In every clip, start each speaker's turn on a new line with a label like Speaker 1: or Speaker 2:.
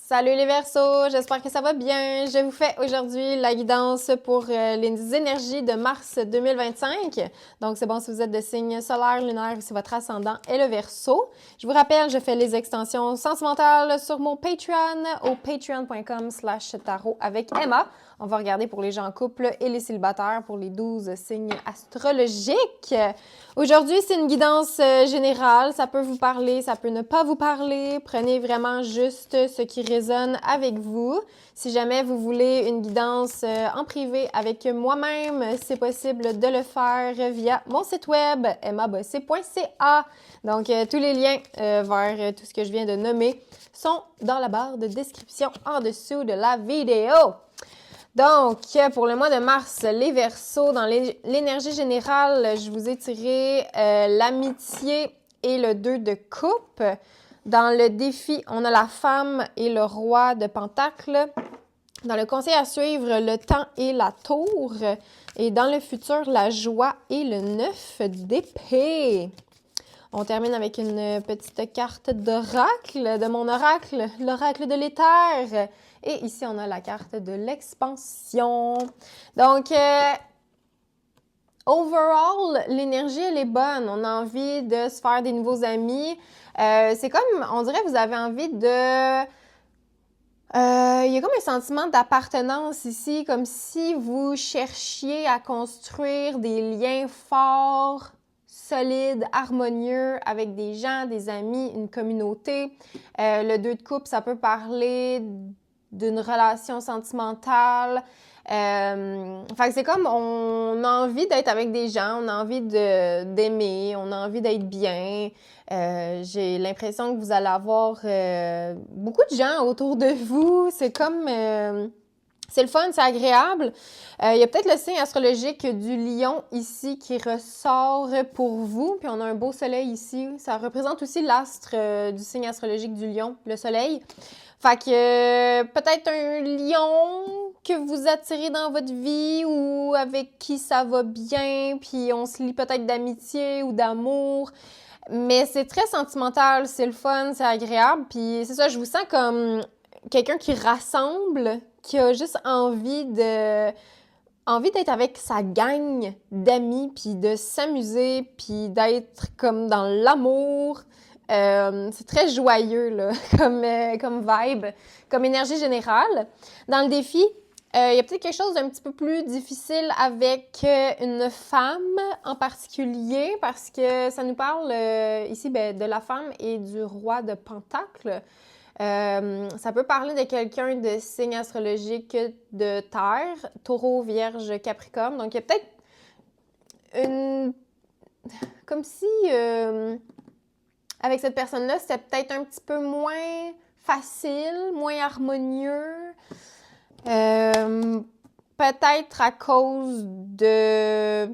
Speaker 1: Salut les Verseaux, j'espère que ça va bien. Je vous fais aujourd'hui la guidance pour les énergies de mars 2025. Donc c'est bon si vous êtes de signe solaire, lunaire ou si votre ascendant est le Verseau. Je vous rappelle, je fais les extensions sentimentales sur mon Patreon au patreon.com/tarot avec Emma. On va regarder pour les gens en couple et les célibataires pour les 12 signes astrologiques. Aujourd'hui, c'est une guidance générale. Ça peut vous parler, ça peut ne pas vous parler. Prenez vraiment juste ce qui résonne avec vous. Si jamais vous voulez une guidance en privé avec moi-même, c'est possible de le faire via mon site web emmabossé.ca. Donc, tous les liens vers tout ce que je viens de nommer sont dans la barre de description en dessous de la vidéo. Donc, pour le mois de mars, les Verseaux, dans l'énergie générale, je vous ai tiré l'amitié et le 2 de coupe. Dans le défi, on a la femme et le roi de pentacles. Dans le conseil à suivre, le temps et la tour. Et dans le futur, la joie et le 9 d'épée. On termine avec une petite carte d'oracle, de mon oracle, l'oracle de l'éther. Et ici, on a la carte de l'expansion. Donc, overall, l'énergie, elle est bonne. On a envie de se faire des nouveaux amis. C'est comme, on dirait, vous avez envie de... Il y a comme un sentiment d'appartenance ici, comme si vous cherchiez à construire des liens forts, solides, harmonieux avec des gens, des amis, une communauté. Le 2 de coupe, ça peut parler d'une relation sentimentale. Fait que c'est comme on a envie d'être avec des gens, on a envie d'aimer, on a envie d'être bien. J'ai l'impression que vous allez avoir beaucoup de gens autour de vous. C'est comme... c'est le fun, c'est agréable. Il y a peut-être le signe astrologique du lion ici qui ressort pour vous. Puis on a un beau soleil ici. Ça représente aussi l'astre du signe astrologique du lion, le soleil. Fait que peut-être un lion que vous attirez dans votre vie ou avec qui ça va bien. Puis on se lie peut-être d'amitié ou d'amour. Mais c'est très sentimental, c'est le fun, c'est agréable. Puis c'est ça, je vous sens comme quelqu'un qui rassemble, qui a juste envie d'être avec sa gang d'amis, puis de s'amuser, puis d'être comme dans l'amour. C'est très joyeux, là, comme vibe, comme énergie générale. Dans le défi, il y a peut-être quelque chose d'un petit peu plus difficile avec une femme en particulier, parce que ça nous parle ici de la femme et du roi de Pentacles. Ça peut parler de quelqu'un de signe astrologique de terre, taureau, vierge, capricorne. Donc, il y a peut-être une... Comme si, avec cette personne-là, c'était peut-être un petit peu moins facile, moins harmonieux. Peut-être à cause de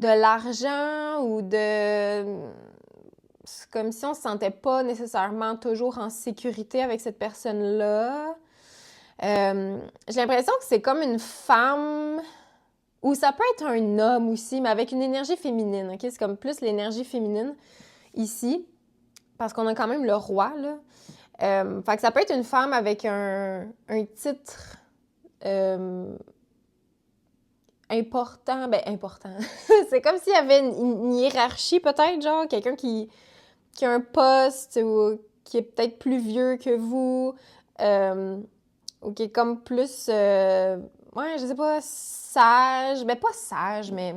Speaker 1: l'argent ou c'est comme si on se sentait pas nécessairement toujours en sécurité avec cette personne-là. J'ai l'impression que c'est comme une femme, ou ça peut être un homme aussi, mais avec une énergie féminine, ok? C'est comme plus l'énergie féminine ici, parce qu'on a quand même le roi, là. Fait que ça peut être une femme avec un titre important. C'est comme s'il y avait une hiérarchie peut-être, genre quelqu'un qui a un poste ou qui est peut-être plus vieux que vous, ou qui est comme plus, ouais, je sais pas, sage, ben pas sage, mais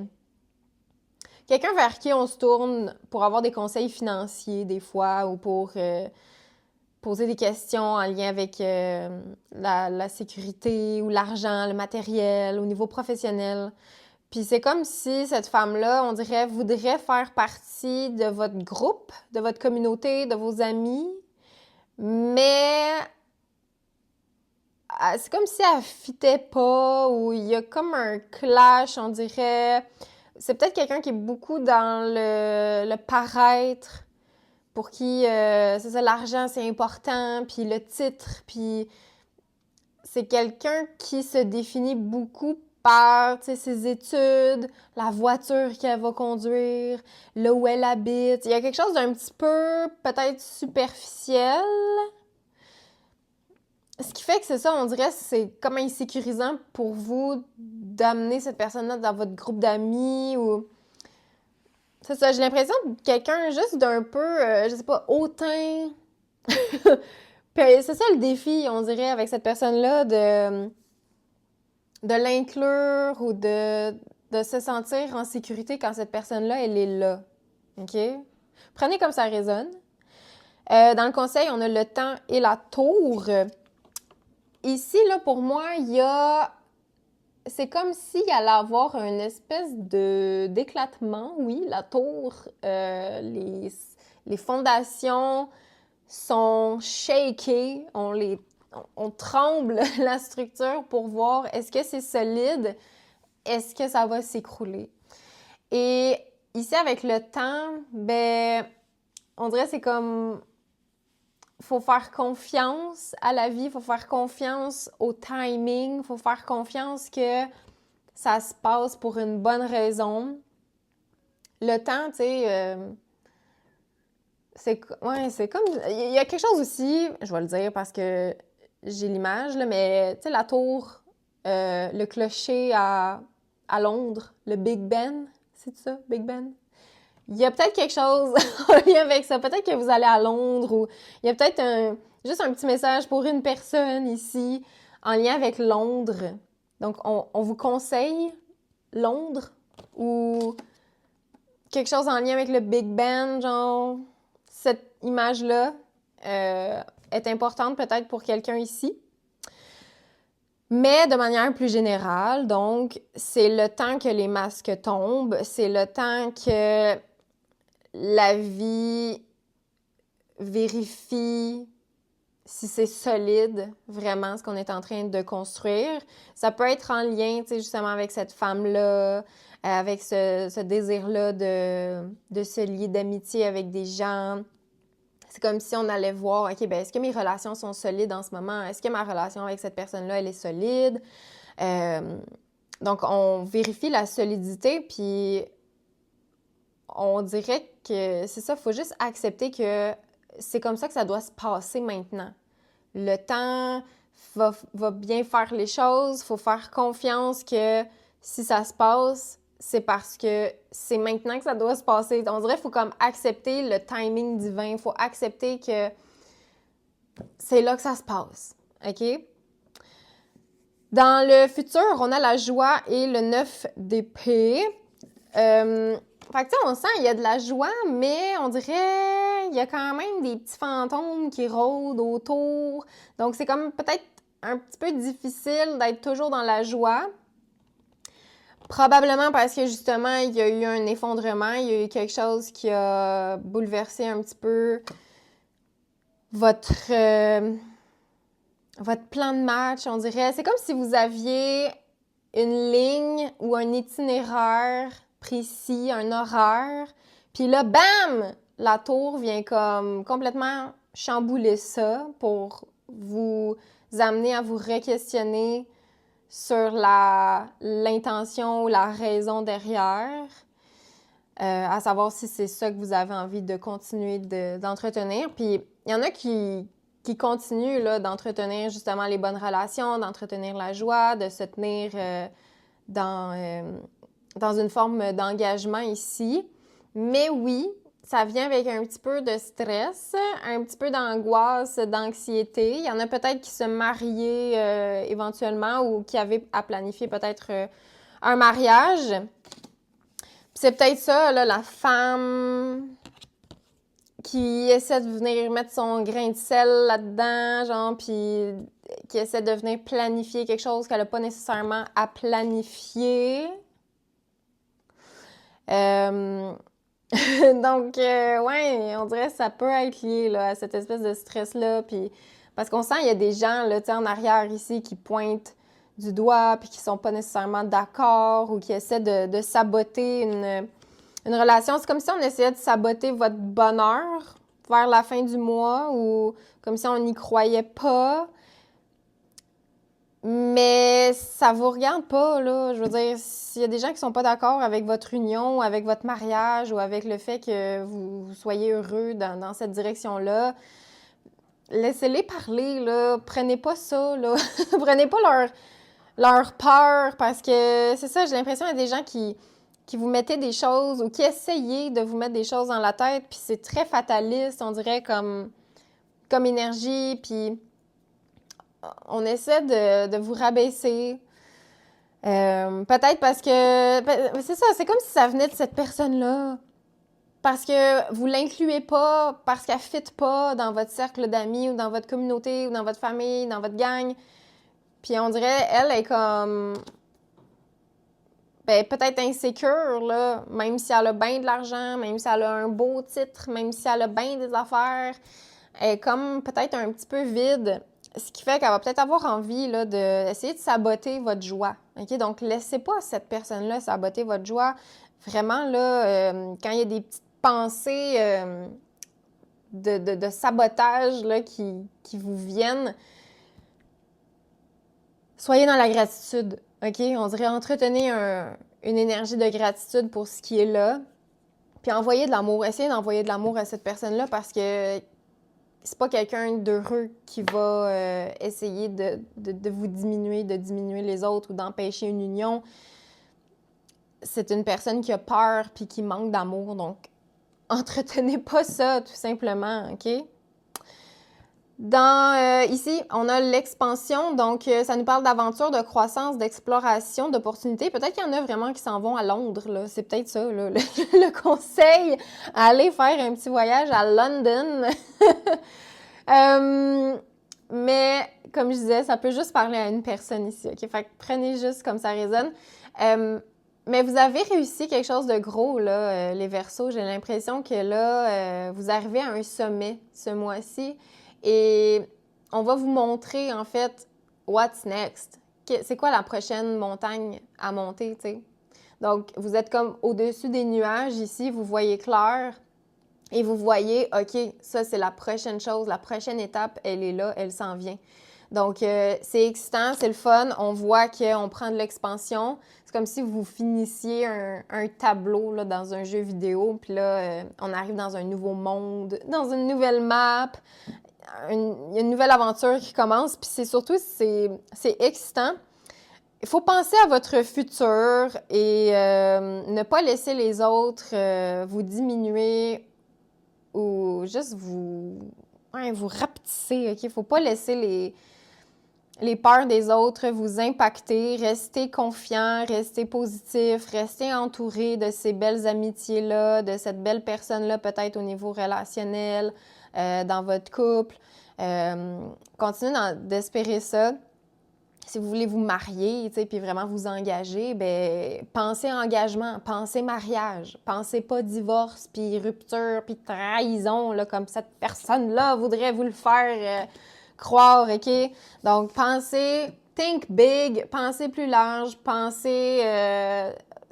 Speaker 1: quelqu'un vers qui on se tourne pour avoir des conseils financiers des fois ou pour poser des questions en lien avec la sécurité ou l'argent, le matériel, au niveau professionnel. Puis c'est comme si cette femme-là, on dirait, voudrait faire partie de votre groupe, de votre communauté, de vos amis, mais c'est comme si elle fitait pas ou il y a comme un clash, on dirait. C'est peut-être quelqu'un qui est beaucoup dans le paraître, pour qui, c'est ça, l'argent, c'est important, puis le titre, puis c'est quelqu'un qui se définit beaucoup par, tu sais, ses études, la voiture qu'elle va conduire, là où elle habite. Il y a quelque chose d'un petit peu, peut-être, superficiel. qui fait que c'est ça, on dirait, c'est comme insécurisant pour vous d'amener cette personne-là dans votre groupe d'amis ou... C'est ça, j'ai l'impression de quelqu'un juste d'un peu, je sais pas, hautain. Puis c'est ça le défi, on dirait, avec cette personne-là, de l'inclure ou de se sentir en sécurité quand cette personne-là, elle est là. OK? Prenez comme ça résonne. Dans le conseil, on a le temps et la tour. Ici, là, pour moi, il y a... C'est comme s'il allait avoir une espèce d'éclatement, oui, la tour, les fondations sont shakées, on tremble la structure pour voir est-ce que c'est solide, est-ce que ça va s'écrouler. Et ici, avec le temps, ben, on dirait que c'est comme... Faut faire confiance à la vie, faut faire confiance au timing, faut faire confiance que ça se passe pour une bonne raison. Le temps, tu sais, c'est comme... Il y a quelque chose aussi, je vais le dire parce que j'ai l'image, là, mais tu sais, la tour, le clocher à Londres, le Big Ben, c'est ça, Big Ben? Il y a peut-être quelque chose en lien avec ça. Peut-être que vous allez à Londres ou il y a peut-être juste un petit message pour une personne ici en lien avec Londres. Donc, on vous conseille Londres ou quelque chose en lien avec le Big Ben, genre cette image-là est importante peut-être pour quelqu'un ici. Mais de manière plus générale, donc, c'est le temps que les masques tombent, c'est le temps que la vie vérifie si c'est solide, vraiment, ce qu'on est en train de construire. Ça peut être en lien, tu sais, justement, avec cette femme-là, avec ce désir-là de se lier d'amitié avec des gens. C'est comme si on allait voir, OK, ben est-ce que mes relations sont solides en ce moment? Est-ce que ma relation avec cette personne-là, elle est solide? Donc, on vérifie la solidité, puis on dirait que c'est ça, il faut juste accepter que c'est comme ça que ça doit se passer maintenant. Le temps va bien faire les choses, il faut faire confiance que si ça se passe, c'est parce que c'est maintenant que ça doit se passer. On dirait qu'il faut comme accepter le timing divin, il faut accepter que c'est là que ça se passe, OK? Dans le futur, on a la joie et le 9 d'épée. Fait que tu sais, on sent qu'il y a de la joie, mais on dirait il y a quand même des petits fantômes qui rôdent autour. Donc, c'est comme peut-être un petit peu difficile d'être toujours dans la joie. Probablement parce que justement, il y a eu un effondrement, il y a eu quelque chose qui a bouleversé un petit peu votre plan de match, on dirait. C'est comme si vous aviez une ligne ou un itinéraire précis, un horaire, puis là, bam! La tour vient comme complètement chambouler ça pour vous amener à vous re-questionner sur l'intention ou la raison derrière, à savoir si c'est ça que vous avez envie de continuer d'entretenir. Puis il y en a qui continuent là, d'entretenir justement les bonnes relations, d'entretenir la joie, de se tenir dans une forme d'engagement ici. Mais oui, ça vient avec un petit peu de stress, un petit peu d'angoisse, d'anxiété. Il y en a peut-être qui se mariaient éventuellement ou qui avaient à planifier peut-être un mariage. Puis c'est peut-être ça, là, la femme qui essaie de venir mettre son grain de sel là-dedans, genre, puis qui essaie de venir planifier quelque chose qu'elle n'a pas nécessairement à planifier. Donc, ouais, on dirait que ça peut être lié là, à cette espèce de stress-là. Puis, parce qu'on sent qu'il y a des gens là, en arrière ici qui pointent du doigt puis qui sont pas nécessairement d'accord ou qui essaient de saboter une relation. C'est comme si on essayait de saboter votre bonheur vers la fin du mois ou comme si on n'y croyait pas. Mais ça vous regarde pas, là. Je veux dire, s'il y a des gens qui sont pas d'accord avec votre union, ou avec votre mariage, ou avec le fait que vous soyez heureux dans cette direction-là, laissez-les parler, là. Prenez pas ça, là. Prenez pas leur peur, parce que c'est ça, j'ai l'impression qu'il y a des gens qui vous mettaient des choses ou qui essayaient de vous mettre des choses dans la tête, puis c'est très fataliste, on dirait, comme énergie, puis on essaie de vous rabaisser. Peut-être parce que... C'est ça, c'est comme si ça venait de cette personne-là. Parce que vous l'incluez pas, parce qu'elle ne fit pas dans votre cercle d'amis ou dans votre communauté ou dans votre famille, dans votre gang. Puis on dirait, elle est comme... Ben, peut-être insécure, là, même si elle a bien de l'argent, même si elle a un beau titre, même si elle a bien des affaires. Elle est comme peut-être un petit peu vide, ce qui fait qu'elle va peut-être avoir envie là, d'essayer de saboter votre joie. OK? Donc, laissez pas cette personne-là saboter votre joie. Vraiment, là, quand il y a des petites pensées de sabotage là, qui vous viennent, soyez dans la gratitude. OK? On dirait entretenir une énergie de gratitude pour ce qui est là. Puis envoyer de l'amour. Essayez d'envoyer de l'amour à cette personne-là parce que c'est pas quelqu'un d'heureux qui va essayer de vous diminuer, de diminuer les autres ou d'empêcher une union. C'est une personne qui a peur puis qui manque d'amour. Donc, entretenez pas ça, tout simplement, OK? Ici, on a l'expansion, donc ça nous parle d'aventure, de croissance, d'exploration, d'opportunités. Peut-être qu'il y en a vraiment qui s'en vont à Londres, là. C'est peut-être ça, là, le conseil, aller faire un petit voyage à London. Mais, comme je disais, ça peut juste parler à une personne ici, OK? Fait que prenez juste comme ça résonne. Mais vous avez réussi quelque chose de gros, là, les Verseaux. J'ai l'impression que là, vous arrivez à un sommet ce mois-ci. Et on va vous montrer, en fait, what's next. C'est quoi la prochaine montagne à monter, tu sais? Donc, vous êtes comme au-dessus des nuages ici, vous voyez clair et vous voyez, OK, ça, c'est la prochaine chose, la prochaine étape, elle est là, elle s'en vient. Donc, c'est excitant, c'est le fun. On voit qu'on prend de l'expansion. C'est comme si vous finissiez un tableau là, dans un jeu vidéo. Puis là, on arrive dans un nouveau monde, dans une nouvelle map. Il y a une nouvelle aventure qui commence, puis c'est surtout, c'est excitant. Il faut penser à votre futur et ne pas laisser les autres vous diminuer ou juste vous rapetisser, OK? Il ne faut pas laisser les peurs des autres vous impacter. Restez confiant, restez positif, restez entouré de ces belles amitiés-là, de cette belle personne-là, peut-être au niveau relationnel, dans votre couple. Continuez d'espérer ça. Si vous voulez vous marier, tu sais, puis vraiment vous engager, ben pensez engagement, pensez mariage, pensez pas divorce, puis rupture, puis trahison, là, comme cette personne-là voudrait vous le faire croire, OK? Donc, pensez, think big, pensez plus large, pensez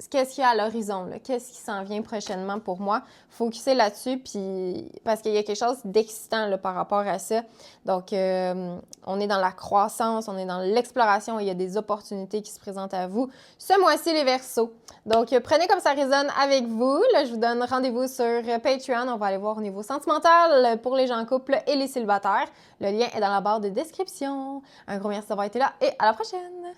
Speaker 1: qu'est-ce qu'il y a à l'horizon, là? Qu'est-ce qui s'en vient prochainement pour moi? Focussez là-dessus, puis parce qu'il y a quelque chose d'excitant là, par rapport à ça. Donc, on est dans la croissance, on est dans l'exploration, il y a des opportunités qui se présentent à vous. Ce mois-ci, les Verseaux. Donc, prenez comme ça résonne avec vous. Là, je vous donne rendez-vous sur Patreon. On va aller voir au niveau sentimental pour les gens en couple et les célibataires. Le lien est dans la barre de description. Un gros merci d'avoir été là et à la prochaine!